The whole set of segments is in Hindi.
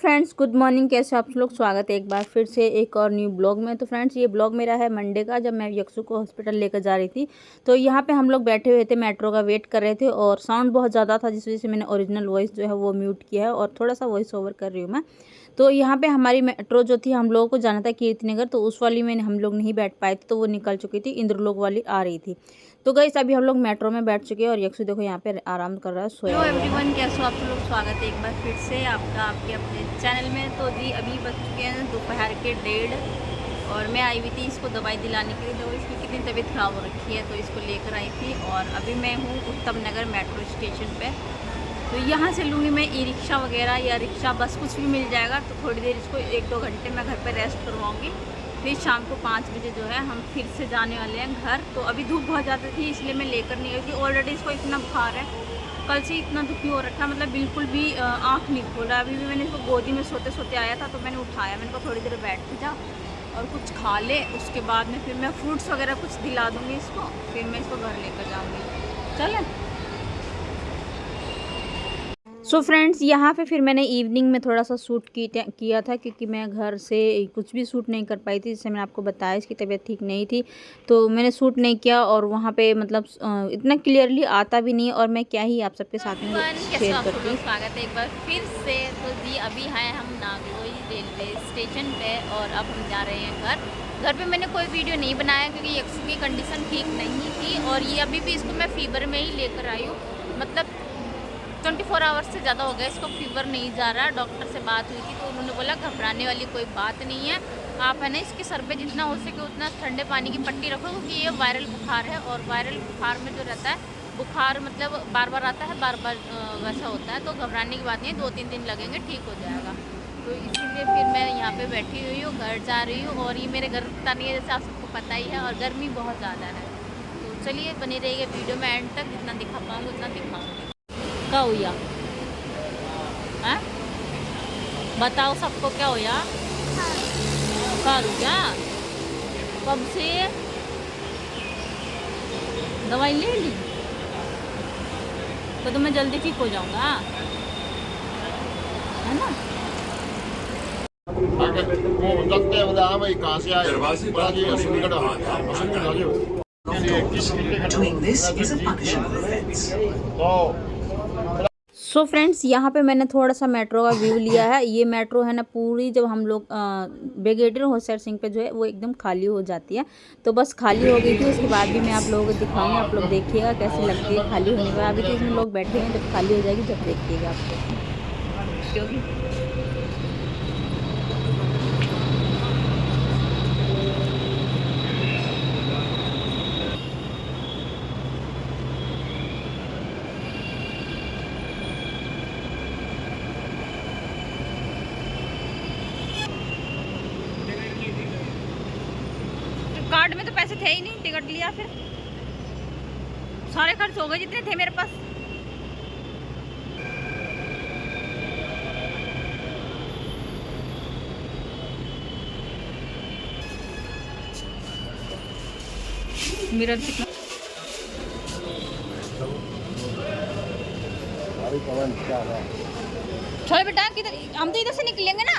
Friends, good morning. कैसे आप लोग? स्वागत है एक बार फिर से एक और न्यू ब्लॉग में। तो फ्रेंड्स, ये ब्लॉग मेरा है मंडे का, जब मैं यक्षु को हॉस्पिटल लेकर जा रही थी। तो यहाँ पे हम लोग बैठे हुए थे, मेट्रो का वेट कर रहे थे और साउंड बहुत ज़्यादा था, जिस वजह से मैंने ओरिजिनल वॉइस जो है वो म्यूट किया है और थोड़ा सा वॉइस ओवर कर रही हूँ मैं। तो यहाँ पे हमारी मेट्रो जो थी, हम लोगों को जाना था कीर्तिनगर, तो उस वाली में हम लोग नहीं बैठ पाए थे, तो वो निकल चुकी थी। इंद्रलोक वाली आ रही थी। तो गाइस, अभी हम लोग मेट्रो में बैठ चुके हैं और यक्षु देखो यहाँ पे आराम कर रहा है, सोया हुआ है। हेलो एवरीवन, कैसे हो आप लोग? स्वागत है एक बार फिर से आपका आपके अपने चैनल में। तो जी अभी बज चुके हैं दोपहर के 1:30 और मैं आई हुई थी इसको दवाई दिलाने के लिए। जो इसकी कितनी तबीयत ख़राब हो रखी है, तो इसको लेकर आई थी। और अभी मैं हूँ उत्तम नगर मेट्रो स्टेशन पे। तो यहाँ से लूँगी मैं ई रिक्शा वगैरह या रिक्शा, बस कुछ भी मिल जाएगा। तो थोड़ी देर इसको 1-2 घंटे मैं घर पर रेस्ट करवाऊँगी। फिर शाम को 5 बजे जो है हम फिर से जाने वाले हैं घर। तो अभी धूप बहुत ज़्यादा थी, इसलिए मैं लेकर नहीं गई थी। ऑलरेडी इसको इतना बुखार है, कल से इतना दुखी हो रखा है, मतलब बिल्कुल भी आँख नहीं खोल रहा। अभी भी मैंने इसको गोदी में सोते सोते आया था, तो मैंने उठाया, मैंने कहा थोड़ी देर बैठ जा और कुछ खा ले। उसके बाद में फिर मैं फ्रूट्स वगैरह कुछ दिला दूँगी इसको, फिर मैं इसको घर लेकर जाऊँगी। चलें। सो फ्रेंड्स, यहाँ पे फिर मैंने इवनिंग में थोड़ा सा शूट किया था, क्योंकि मैं घर से कुछ भी शूट नहीं कर पाई थी। जैसे मैंने आपको बताया, इसकी तबीयत ठीक नहीं थी, तो मैंने शूट नहीं किया। और वहाँ पे मतलब इतना क्लियरली आता भी नहीं, और मैं क्या ही आप सबके साथ में शेयर करती। स्वागत है एक बार फिर से। तो जी अभी हैं हम नागलोई रेलवे स्टेशन पे और अब हम जा रहे हैं घर। घर पे मैंने कोई वीडियो नहीं बनाया, क्योंकि यक्षु की कंडीशन ठीक नहीं थी और ये अभी भी इसको मैं फीवर में ही लेकर आई हूँ। मतलब 24 आवर्स से ज़्यादा हो गया, इसको फीवर नहीं जा रहा। डॉक्टर से बात हुई थी, तो उन्होंने बोला घबराने वाली कोई बात नहीं है। आप है ना इसके सर पे जितना हो सके उतना ठंडे पानी की पट्टी रखो, क्योंकि ये वायरल बुखार है। और वायरल बुखार में जो रहता है, बुखार मतलब बार बार आता है, बार बार वैसा होता है। तो घबराने की बात नहीं है, 2-3 दिन लगेंगे, ठीक हो जाएगा। तो इसीलिए फिर मैं यहाँ पे बैठी हुई हूँ, घर जा रही हूँ। और ये मेरे घर रुकता नहीं है, जैसे आप सबको पता ही है, और गर्मी बहुत ज़्यादा है। तो चलिए बने रहिए वीडियो में एंड तक, जितना दिखा पाऊँगी उतना दिखाऊँगी। क्या हुआ? हैं? बताओ सबको क्या हुआ? बुखार हो गया? कब से? दवाई ले ली? तो मैं जल्दी ठीक हो जाऊंगा, है ना? वो लगते हैं भाई कहाँ से आए? Doing this is a punishable offense. So friends, यहाँ पे मैंने थोड़ा सा मेट्रो का व्यू लिया है। ये मेट्रो है ना, पूरी जब हम लोग ब्रिगेडियर होशियार सिंह पे जो है वो एकदम खाली हो जाती है। तो बस खाली हो गई थी, उसके बाद भी मैं आप लोगों को दिखाऊंगी। आप लोग देखिएगा कैसे लगती है खाली होने के बाद। अभी तो इसमें लोग बैठे हैं, जब खाली हो जाएगी जब देखिएगा आपको। कार्ड में तो पैसे थे ही नहीं, टिकट लिया फिर सारे खर्च हो गए जितने थे मेरे पास। मिरर कितना? चलो बेटा, किधर? हम तो इधर से निकलेंगे ना।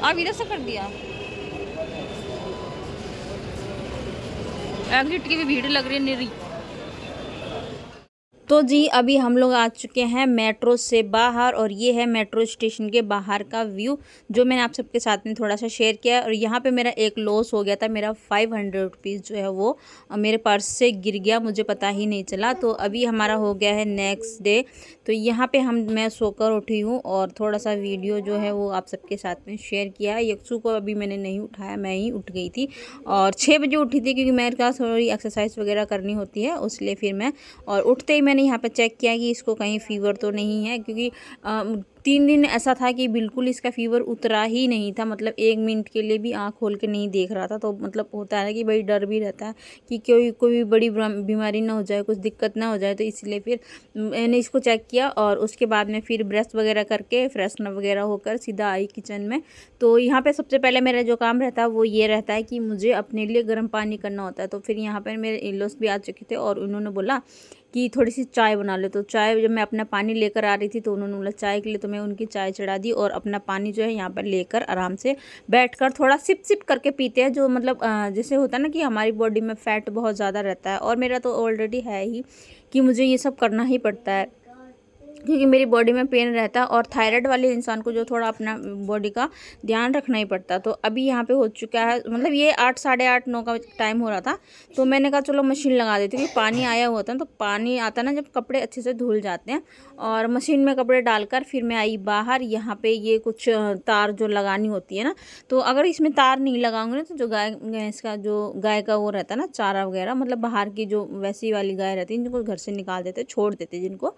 आप इधर से कर दिया। एग्जिट की भी भीड़ लग रही है निरी। तो जी अभी हम लोग आ चुके हैं मेट्रो से बाहर, और ये है मेट्रो स्टेशन के बाहर का व्यू, जो मैंने आप सबके साथ में थोड़ा सा शेयर किया। और यहाँ पे मेरा एक लॉस हो गया था, मेरा 500 रुपीज़ जो है वो मेरे पर्स से गिर गया, मुझे पता ही नहीं चला। तो अभी हमारा हो गया है नेक्स्ट डे। तो यहाँ पे मैं सोकर उठी हूँ और थोड़ा सा वीडियो जो है वो आप सबके साथ में शेयर किया है। यक्षु को अभी मैंने नहीं उठाया, मैं ही उठ गई थी और 6 बजे उठी थी, क्योंकि मेरे पास थोड़ी एक्सरसाइज वगैरह करनी होती है, उसलिए फिर मैं और उठते ही मैंने यहाँ पे चेक किया कि इसको कहीं फ़ीवर तो नहीं है, क्योंकि 3 दिन ऐसा था कि बिल्कुल इसका फ़ीवर उतरा ही नहीं था। मतलब 1 मिनट के लिए भी आँख खोल के नहीं देख रहा था। तो मतलब होता है कि भाई डर भी रहता है कि कोई बड़ी बीमारी ना हो जाए, कुछ दिक्कत ना हो जाए। तो इसलिए फिर मैंने इसको चेक किया और उसके बाद में फिर ब्रश वगैरह करके फ्रेशनर वगैरह होकर सीधा आई किचन में। तो यहाँ पे सबसे पहले मेरा जो काम रहता है वो ये रहता है कि मुझे अपने लिए गर्म पानी करना होता है। तो फिर यहाँ पर मेरे इन-लॉज भी आ चुके थे और उन्होंने बोला कि थोड़ी सी चाय बना लो। तो चाय जब मैं अपना पानी लेकर आ रही थी तो उन्होंने बोला चाय के लिए, तो मैं उनकी चाय चढ़ा दी और अपना पानी जो है यहाँ पर लेकर आराम से बैठकर थोड़ा सिप सिप करके पीते हैं। जो मतलब जैसे होता है ना कि हमारी बॉडी में फ़ैट बहुत ज़्यादा रहता है, और मेरा तो ऑलरेडी है ही कि मुझे ये सब करना ही पड़ता है क्योंकि मेरी बॉडी में पेन रहता है, और थायराइड वाले इंसान को जो थोड़ा अपना बॉडी का ध्यान रखना ही पड़ता है। तो अभी यहाँ पे हो चुका है, मतलब ये 8 साढ़े 8 9 का टाइम हो रहा था। तो मैंने कहा चलो मशीन लगा देती हूँ, पानी आया हुआ था। तो पानी आता ना जब कपड़े अच्छे से धुल जाते हैं, और मशीन में कपड़े डालकर फिर मैं आई बाहर। यहाँ पे ये कुछ तार जो लगानी होती है ना, तो अगर इसमें तार नहीं लगाऊंगे ना तो जो भैंस का जो गाय का वो रहता है ना चारा वगैरह, मतलब बाहर की जो वैसी वाली गाय रहती है जिनको घर से निकाल देते छोड़ देते जिनको,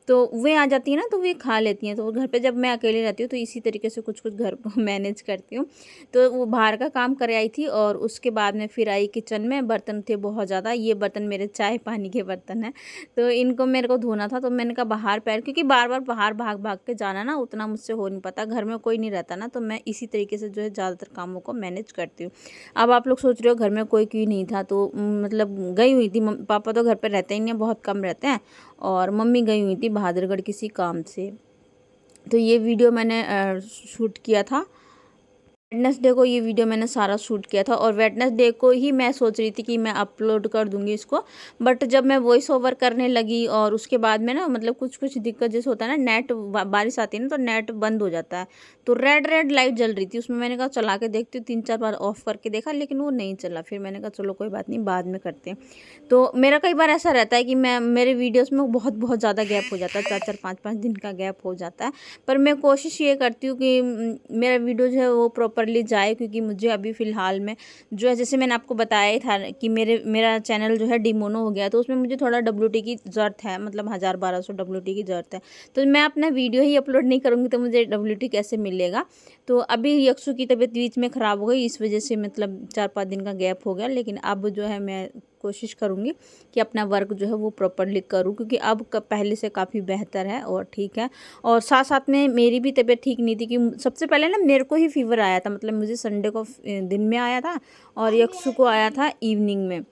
तो वे आ जाती हैं ना तो वे खा लेती हैं। तो घर पे जब मैं अकेली रहती हूँ तो इसी तरीके से कुछ कुछ घर को मैनेज करती हूँ। तो वो बाहर का काम कर आई थी, और उसके बाद में फिर आई किचन में। बर्तन थे बहुत ज़्यादा, ये बर्तन मेरे चाय पानी के बर्तन हैं, तो इनको मेरे को धोना था। तो मैंने कहा बाहर पैर, क्योंकि बार बार बाहर भाग भाग के जाना ना उतना मुझसे हो नहीं पाता, घर में कोई नहीं रहता ना, तो मैं इसी तरीके से जो है ज़्यादातर कामों को मैनेज करती हूँ। अब आप लोग सोच रहे हो घर में कोई क्यों नहीं था, तो मतलब गई हुई थी। पापा तो घर पर रहते ही नहीं, बहुत कम रहते हैं, और मम्मी गई हुई थी बहादुरगढ़ किसी काम से। तो ये वीडियो मैंने शूट किया था वेडनेसडे को, ये वीडियो मैंने सारा शूट किया था, और वेडनेसडे को ही मैं सोच रही थी कि मैं अपलोड कर दूंगी इसको। बट जब मैं वॉइस ओवर करने लगी और उसके बाद में ना मतलब कुछ कुछ दिक्कत जैसे होता है ना, नेट बारिश आती है ना तो नेट बंद हो जाता है। तो रेड लाइट जल रही थी उसमें, मैंने कहा चला के देखती हूँ, 3-4 बार ऑफ करके देखा लेकिन वो नहीं चला। फिर मैंने कहा चलो कोई बात नहीं, बाद में करते हैं। तो मेरा कई बार ऐसा रहता है कि मेरे वीडियोज़ में बहुत ज़्यादा गैप हो जाता है, 4-4 5-5 दिन का गैप हो जाता है। पर मैं कोशिश ये करती हूँ कि मेरा वीडियो जो है वो प्रॉपरली जाए, क्योंकि मुझे अभी फ़िलहाल में जो है, जैसे मैंने आपको बताया ही था कि मेरा चैनल जो है डिमोनो हो गया, तो उसमें मुझे थोड़ा WT की ज़रूरत है, मतलब 1000-1200 WT की ज़रूरत है। तो मैं अपना वीडियो ही अपलोड नहीं करूँगी तो मुझे WT कैसे मिलेगा। तो अभी यक्षु की तबीयत बीच में ख़राब हो गई, इस वजह से मतलब 4-5 दिन का गैप हो गया। लेकिन अब जो है मैं कोशिश करूँगी कि अपना वर्क जो है वो प्रॉपरली करूँ, क्योंकि अब पहले से काफ़ी बेहतर है और ठीक है। और साथ साथ में मेरी भी तबीयत ठीक नहीं थी, कि सबसे पहले ना मेरे को ही फीवर आया था, मतलब मुझे संडे को दिन में आया था और यक्षु को आया था इवनिंग में।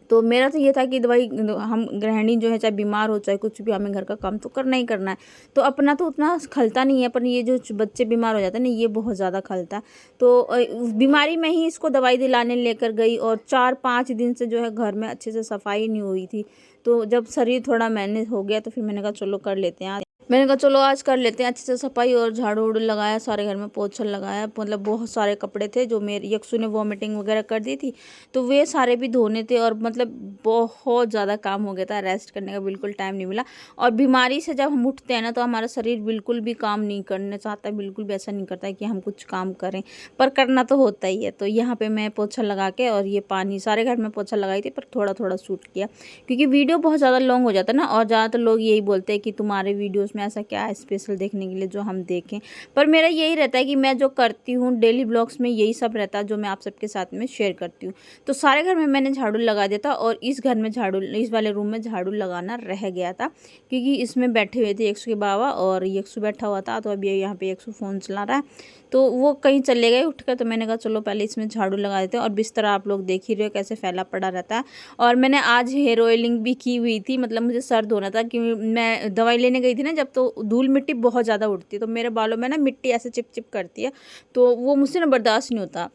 तो मेरा तो ये था कि दवाई, हम गृहिणी जो है चाहे बीमार हो चाहे कुछ भी, हमें घर का काम तो करना ही करना है। तो अपना तो उतना खलता नहीं है, पर ये जो बच्चे बीमार हो जाते हैं ना, ये बहुत ज़्यादा खलता है। तो बीमारी में ही इसको दवाई दिलाने लेकर गई, और 4-5 दिन से जो है घर में अच्छे से सफाई नहीं हुई थी। तो जब शरीर थोड़ा मैनेज हो गया तो फिर मैंने कहा चलो कर लेते हैं। मैंने कहा चलो आज कर लेते हैं अच्छे से सफाई, और झाड़ू उड़ू लगाया, सारे घर में पोछा लगाया। मतलब बहुत सारे कपड़े थे जो मेरे यक्षु ने वॉमिटिंग वगैरह कर दी थी, तो वे सारे भी धोने थे, और मतलब बहुत ज़्यादा काम हो गया था, रेस्ट करने का बिल्कुल टाइम नहीं मिला। और बीमारी से जब हम उठते हैं ना तो हमारा शरीर बिल्कुल भी काम नहीं करना चाहता, बिल्कुल भी ऐसा नहीं करता है कि हम कुछ काम करें, पर करना तो होता ही है। तो यहाँ पर मैं पोछा लगा के, और ये पानी सारे घर में पोछा लगाई थी, पर थोड़ा थोड़ा शूट किया क्योंकि वीडियो बहुत ज़्यादा लॉन्ग हो जाता है ना। और ज़्यादातर लोग यही बोलते हैं कि तुम्हारे वीडियोज़ में ऐसा क्या है स्पेशल देखने के लिए जो हम देखें। पर मेरा यही रहता है कि मैं जो करती हूँ डेली ब्लॉग्स में यही सब रहता है जो मैं आप सबके साथ में शेयर करती हूँ। तो सारे घर में मैंने झाड़ू लगा दिया था, और इस घर में झाड़ू, इस वाले रूम में झाड़ू लगाना रह गया था, क्योंकि इसमें बैठे हुए थे यक्षु के बाबा और यक्षु बैठा हुआ था। तो अभी यहाँ पे यक्षु फ़ोन चला रहा है, तो वो कहीं चले गए उठकर। तो मैंने कहा चलो पहले इसमें झाड़ू लगा देते हैं। और बिस्तर आप लोग देख ही रहे हो कैसे फैला पड़ा रहता है। और मैंने आज हेयर ऑयलिंग भी की हुई थी, मतलब मुझे सर धोना था, क्योंकि मैं दवाई लेने गई थी ना जब, तो धूल मिट्टी बहुत ज़्यादा उड़ती है, तो मेरे बालों में ना मिट्टी ऐसे चिप चिप करती है, तो वो मुझसे ना बर्दाश्त नहीं होता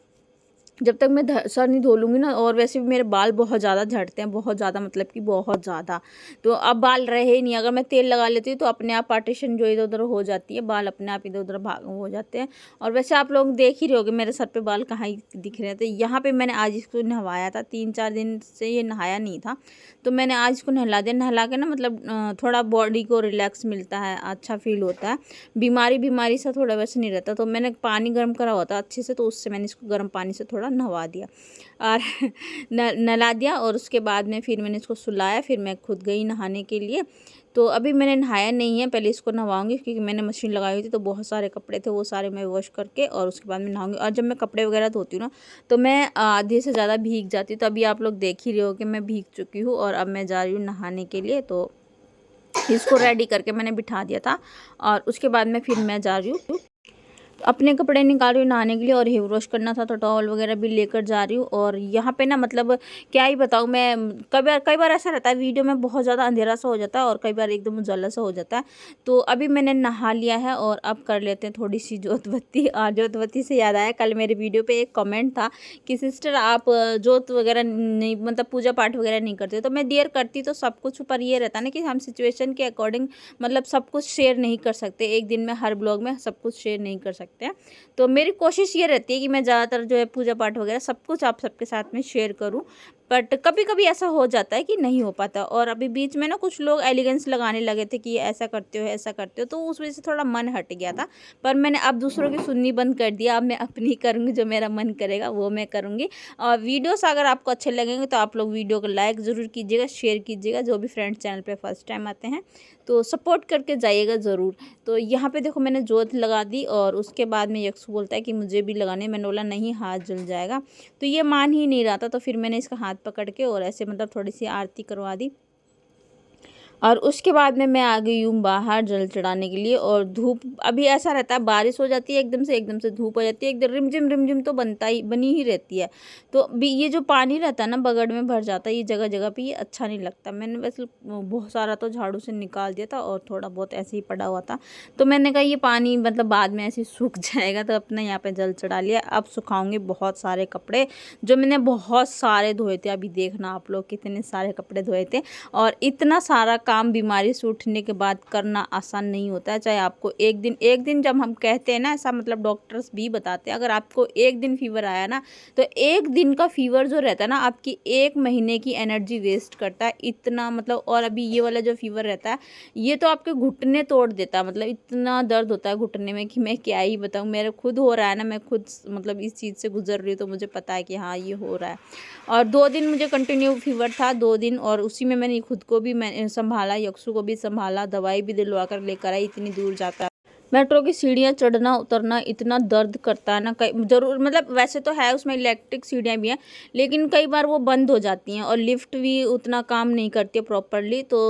जब तक मैं सर नहीं धो लूँगी ना। और वैसे भी मेरे बाल बहुत ज़्यादा झड़ते हैं, बहुत ज़्यादा, मतलब कि बहुत ज़्यादा। तो अब बाल रहे ही नहीं, अगर मैं तेल लगा लेती हूँ तो अपने आप पार्टीशन जो इधर उधर हो जाती है, बाल अपने आप इधर उधर भाग हो जाते हैं। और वैसे आप लोग देख ही रहे होगे मेरे सर पे बाल कहाँ ही दिख रहे थे। यहाँ पे मैंने आज इसको नहवाया था, 3-4 दिन से ये नहाया नहीं था, तो मैंने आज इसको नहला दिया। नहला के ना मतलब थोड़ा बॉडी को रिलैक्स मिलता है, अच्छा फील होता है, बीमारी से थोड़ा वैसे नहीं रहता। तो मैंने पानी गर्म करा हुआ था अच्छे से, तो उससे मैंने इसको गर्म पानी से थोड़ा नहवा दिया और नहला दिया। और उसके बाद में फिर मैंने इसको सुलाया, फिर मैं खुद गई नहाने के लिए। तो अभी मैंने नहाया नहीं है, पहले इसको नहवाऊंगी, क्योंकि मैंने मशीन लगाई हुई थी तो बहुत सारे कपड़े थे, वो सारे मैं वॉश करके और उसके बाद मैं नहाऊंगी। और जब मैं कपड़े वगैरह धोती हूँ ना तो मैं आधे से ज़्यादा भीग जाती हूँ। तो अभी आप लोग देख ही रहे हो कि मैं भीग चुकी हूँ, और अब मैं जा रही हूँ नहाने के लिए। तो इसको रेडी करके मैंने बिठा दिया था, और उसके बाद में फिर मैं जा रही हूँ अपने कपड़े निकाल रही हूँ नहाने के लिए और हेयर वॉश करना था तो टॉवल वगैरह भी लेकर जा रही हूँ। और यहाँ पे ना मतलब क्या ही बताऊँ मैं, कई बार ऐसा रहता है वीडियो में बहुत ज़्यादा अंधेरा सा हो जाता है और कई बार एकदम उजाला सा हो जाता है। तो अभी मैंने नहा लिया है और अब कर लेते हैं थोड़ी सी जोत बत्ती। और जोत बत्ती से याद आया, कल मेरे वीडियो पर एक कॉमेंट था कि सिस्टर आप जोत वगैरह नहीं, मतलब पूजा पाठ वगैरह नहीं करते। तो मैं देर करती तो सब कुछ, पर ये रहता ना कि हम सिचुएशन के अकॉर्डिंग मतलब सब कुछ शेयर नहीं कर सकते, एक दिन में हर ब्लॉग में सब कुछ शेयर नहीं कर सकते हैं। तो मेरी कोशिश ये रहती है कि मैं ज़्यादातर जो है पूजा पाठ वगैरह सब कुछ आप सबके साथ में शेयर करूं, बट कभी कभी ऐसा हो जाता है कि नहीं हो पाता। और अभी बीच में ना कुछ लोग एलिगेंस लगाने लगे थे कि ऐसा करते हो ऐसा करते हो, तो उस वजह से थोड़ा मन हट गया था। पर मैंने अब दूसरों की सुननी बंद कर दिया, अब मैं अपनी करूँगी, जो मेरा मन करेगा वो मैं करूँगी। और वीडियोस अगर आपको अच्छे लगेंगे तो आप लोग वीडियो को लाइक ज़रूर कीजिएगा, शेयर कीजिएगा। जो भी फ्रेंड्स चैनल पे फर्स्ट टाइम आते हैं तो सपोर्ट करके जाइएगा ज़रूर। तो यहाँ पे देखो मैंने जोत लगा दी और उसके बाद में यक्सु बोलता है कि मुझे भी लगाने। मैंने बोला नहीं, हाथ जल जाएगा। तो ये मान ही नहीं रहा था, तो फिर मैंने इसका हाथ पकड़ के और ऐसे मतलब थोड़ी सी आरती करवा दी। और उसके बाद में मैं आ गई हूँ बाहर जल चढ़ाने के लिए। और धूप अभी ऐसा रहता है, बारिश हो जाती है एकदम से धूप हो जाती है, एकदम रिमझिम तो बनी ही रहती है। तो भी ये जो पानी रहता है ना बगड़ में भर जाता है ये जगह जगह पे, ये अच्छा नहीं लगता। मैंने वैसे बहुत सारा तो झाड़ू से निकाल दिया था और थोड़ा बहुत ऐसे ही पड़ा हुआ था। तो मैंने कहा ये पानी मतलब बाद में ऐसे सूख जाएगा, तो अपने यहाँ पर जल चढ़ा लिया। अब सुखाऊंगी बहुत सारे कपड़े जो मैंने बहुत सारे धोए थे। अभी देखना आप लोग कितने सारे कपड़े धोए थे। और इतना सारा काम बीमारी से उठने के बाद करना आसान नहीं होता है। चाहे आपको एक दिन जब हम कहते हैं ना ऐसा, मतलब डॉक्टर्स भी बताते हैं अगर आपको एक दिन फीवर आया ना तो एक दिन का फीवर जो रहता है ना आपकी एक महीने की एनर्जी वेस्ट करता है इतना, मतलब। और अभी ये वाला जो फीवर रहता है ये तो आपके घुटने तोड़ देता है, मतलब इतना दर्द होता है घुटने में कि मैं क्या ही बताऊँ। मेरे खुद हो रहा है ना, मैं खुद मतलब इस चीज़ से गुजर रही हूँ, तो मुझे पता है कि हाँ ये हो रहा है। और 2 दिन मुझे कंटिन्यू फीवर था, 2 दिन, और उसी में मैंने खुद को भी मैं संभाला, यक्सु को भी संभाला, दवाई भी दिलवा कर लेकर आई। इतनी दूर जाकर मेट्रो की सीढ़ियाँ चढ़ना उतरना इतना दर्द करता है ना, कई ज़रूर मतलब वैसे तो है उसमें इलेक्ट्रिक सीढ़ियाँ भी हैं, लेकिन कई बार वो बंद हो जाती हैं और लिफ्ट भी उतना काम नहीं करती है प्रॉपरली। तो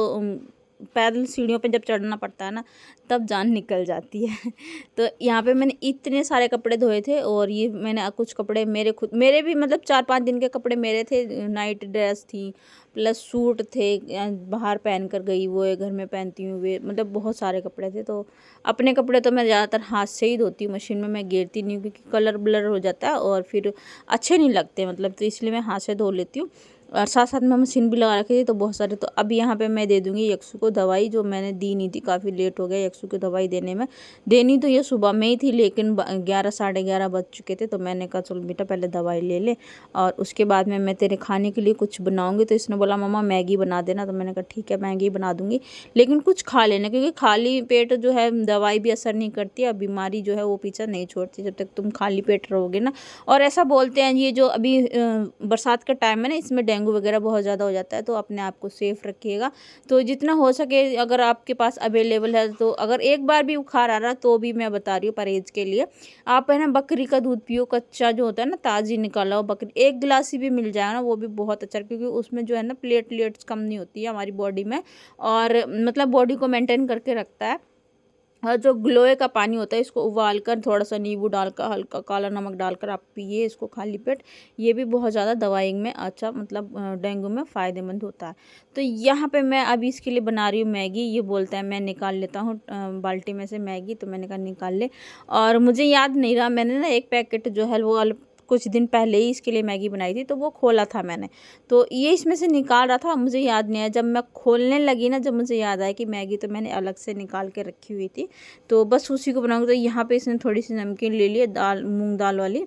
पैदल सीढ़ियों पे जब चढ़ना पड़ता है ना तब जान निकल जाती है। तो यहाँ पे मैंने इतने सारे कपड़े धोए थे और ये मैंने कुछ कपड़े मेरे भी मतलब 4-5 दिन के कपड़े मेरे थे। नाइट ड्रेस थी प्लस सूट थे, बाहर पहन कर गई वो है, घर में पहनती हूँ वे, मतलब बहुत सारे कपड़े थे। तो अपने कपड़े तो मैं ज़्यादातर हाथ से ही धोती हूँ, मशीन में मैं गेरती नहीं हूँ क्योंकि कलर ब्लर हो जाता है और फिर अच्छे नहीं लगते, मतलब। तो इसलिए मैं हाथ से धो लेती हूँ। और साथ साथ में मशीन भी लगा रखी थी तो बहुत सारे। तो अब यहाँ पे मैं दे दूँगी यक्सु को दवाई, जो मैंने दी नहीं थी, काफ़ी लेट हो गया यक्सु की दवाई देने में। देनी तो ये सुबह में ही थी लेकिन 11 साढ़े 11 बज चुके थे। तो मैंने कहा चलो बेटा पहले दवाई ले ले और उसके बाद में मैं तेरे खाने के लिए कुछ बनाऊँगी। तो इसने बोला मम्मा मैगी बना देना। तो मैंने कहा ठीक है मैगी बना दूँगी, लेकिन कुछ खा लेना, क्योंकि खाली पेट जो है दवाई भी असर नहीं करती है, बीमारी जो है वो पीछा नहीं छोड़ती जब तक तुम खाली पेट रहोगे ना। और ऐसा बोलते हैं ये जो अभी बरसात का टाइम है ना, इसमें डेंगू वगैरह बहुत ज़्यादा हो जाता है, तो अपने आप को सेफ रखिएगा। तो जितना हो सके अगर आपके पास अवेलेबल है, तो अगर एक बार भी बुखार आ रहा तो भी मैं बता रही हूँ परहेज के लिए आप है ना बकरी का दूध पियो, कच्चा जो होता है ना ताज़ी निकाला हो बकरी, 1 गिलास ही भी मिल जाएगा ना वो भी बहुत अच्छा, क्योंकि उसमें जो है ना प्लेटलेट्स कम नहीं होती है हमारी बॉडी में, और मतलब बॉडी को मेंटेन करके रखता है। और जो ग्लोए का पानी होता है इसको उबाल कर थोड़ा सा नींबू डालकर हल्का काला नमक डालकर आप पिए इसको खाली पेट, ये भी बहुत ज़्यादा दवाई में अच्छा, मतलब डेंगू में फ़ायदेमंद होता है। तो यहाँ पे मैं अभी इसके लिए बना रही हूँ मैगी। ये बोलता है मैं निकाल लेता हूँ बाल्टी में से मैगी, तो मैंने कहा निकाल ले। और मुझे याद नहीं रहा, मैंने ना एक पैकेट जो है वो कुछ दिन पहले ही इसके लिए मैगी बनाई थी, तो वो खोला था मैंने, तो ये इसमें से निकाल रहा था, मुझे याद नहीं आया। जब मैं खोलने लगी ना, जब मुझे याद आया कि मैगी तो मैंने अलग से निकाल के रखी हुई थी, तो बस उसी को बनाऊंगी। तो यहाँ पे इसने थोड़ी सी नमकीन ले ली, दाल मूंग दाल वाली,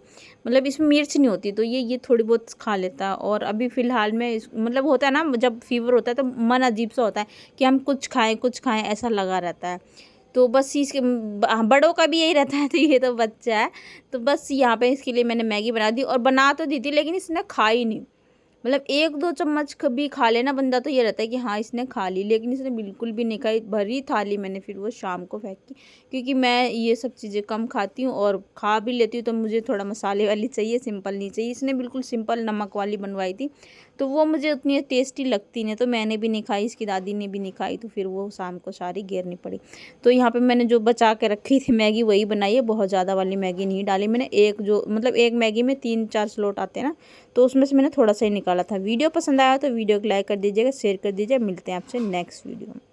मतलब इसमें मिर्च नहीं होती, तो ये थोड़ी बहुत खा लेता है। और अभी फ़िलहाल में मतलब होता है ना जब फीवर होता है तो मन अजीब सा होता है कि हम कुछ खाएँ ऐसा लगा रहता है। तो बस इसके बड़ों का भी यही रहता है, तो ये तो बच्चा है। तो बस यहाँ पे इसके लिए मैंने मैगी बना दी, और बना तो दी थी लेकिन इसने खाई नहीं, मतलब 1-2 चम्मच कभी खा लेना बंदा तो ये रहता है कि हाँ इसने खा ली, लेकिन इसने बिल्कुल भी नहीं खाई। भरी थाली मैंने फिर वो शाम को फेंकी, क्योंकि मैं ये सब चीज़ें कम खाती हूँ और खा भी लेती हूँ तो मुझे थोड़ा मसाले वाली चाहिए, सिंपल नहीं चाहिए। इसने बिल्कुल सिंपल नमक वाली बनवाई थी, तो वो मुझे उतनी टेस्टी लगती नहीं, तो मैंने भी नहीं खाई, इसकी दादी ने भी नहीं खाई, तो फिर वो शाम को सारी गिरनी पड़ी। तो यहाँ पे मैंने जो बचा के रखी थी मैगी वही बनाई है, बहुत ज़्यादा वाली मैगी नहीं डाली मैंने। एक जो मतलब एक मैगी में 3-4 स्लॉट आते हैं ना, तो उसमें से मैंने थोड़ा सा ही निकाला था। वीडियो पसंद आया तो वीडियो को लाइक कर दीजिएगा, शेयर कर दीजिए। मिलते हैं आपसे नेक्स्ट वीडियो में।